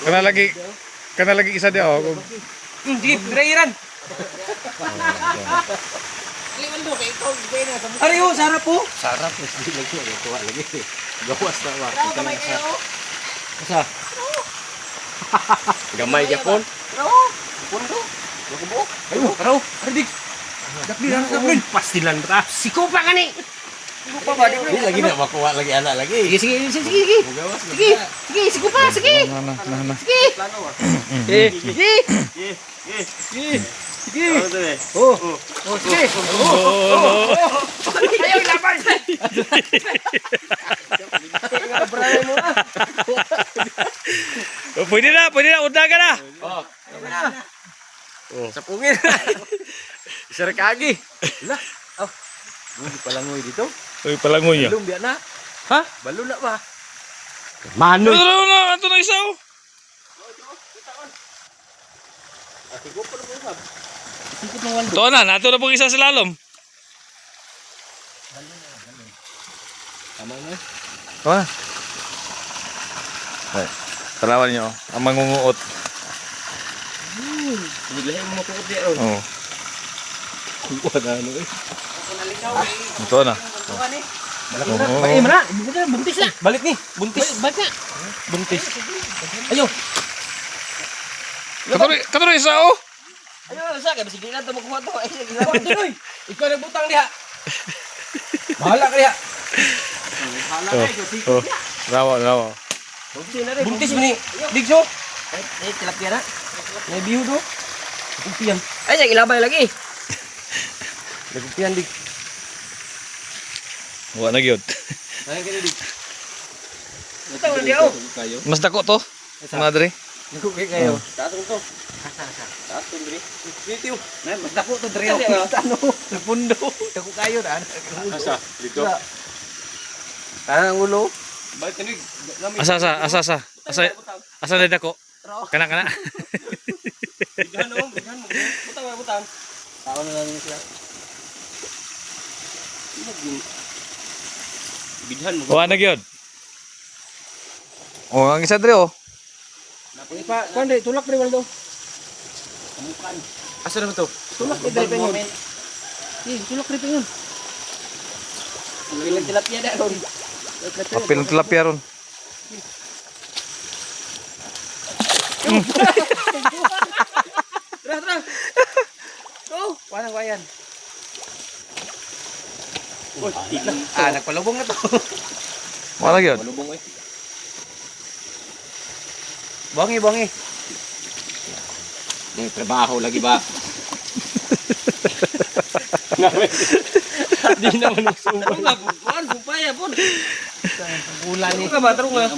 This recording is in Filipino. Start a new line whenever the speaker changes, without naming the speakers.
Kana lagi isa dia oh.
Sige, dirairan. Ariyo, sarap po.
Sarap di lagi tuwa lagi. Gawas na wa. Asa? Gamay gyapon.
Ayo, araw. Ardig. Daplin.
Pastilan ta.
Siko pa kani. Siko pa ba?
Di lagi na makuha lagi anak lagi.
Sige.
Gawas.
Sige, siko pa, sige.
Nah.
Sige. Sige. Oh, sige. Ayaw laban.
Pwede na, undagan na.
Sapungin. Isar kagi. Lah. Oh. Hindi pala ngoy dito.
Uy, palangoy niya.
Balong biya na.
Ha?
Balong na ba? Manoy.
Na, ato na isa oh. Ito na, nato na pong isa sa lalom.
Tama na.
Ito na. Ay, tarawan niyo, ang mangunguot.
Bigla mo makuot di oh.
Oo.
Wala ano eh.
Ito na.
Ay, mara. Buntis na.
Balik ni. Buntis.
Balik na.
Buntis. Ayo.
Kato na isa oh.
Ayo, sa ka sige na to makuha to. Ay, sige na. Tuloy. Ikaw nagbutang diha. Bahala ka diha. Bahala ka.
Oh. Rawa.
Buntis mo ni. Digso. Ay, tilapia na. May biho do. Kumpiyan.
Ay, sige, ilabay lagi.
Kumpiyan dig.
Wala na gyud.
Ay, kani dig.
Utang na diyo.
Kayo.
Mas dako to. Madre.
Nagkukay kayo. Taas to. Taas to diri. Dito. Na, magdako to diri. Ano? Sa pundo. Dako kayo na. Asa? Dito. Tanang ulo. Balik ni.
Asa. Asa na dako. Kana.
Bighan mo. Butang. Tao na lang siya. Bighan mo.
Wala na gyud. Oh, ang isa dre oh.
Pa, kundi tulak pre Waldo.
Amukan. Asa naman to?
Tulak pre pengon. Tulak pre pengon.
Bilang tilapia dah ron.
Apil ng tilapia ron.
Tara. Oh, panang wayan.
Nagpalubong na to.
Wala gyud.
Palubong eh.
Bongi.
May trabaho lagi ba? Di naman nagsumbang. Ano nga po? Ano? Sumpaya po.
Bulan ni.
Ano ka ba? Tarong nga.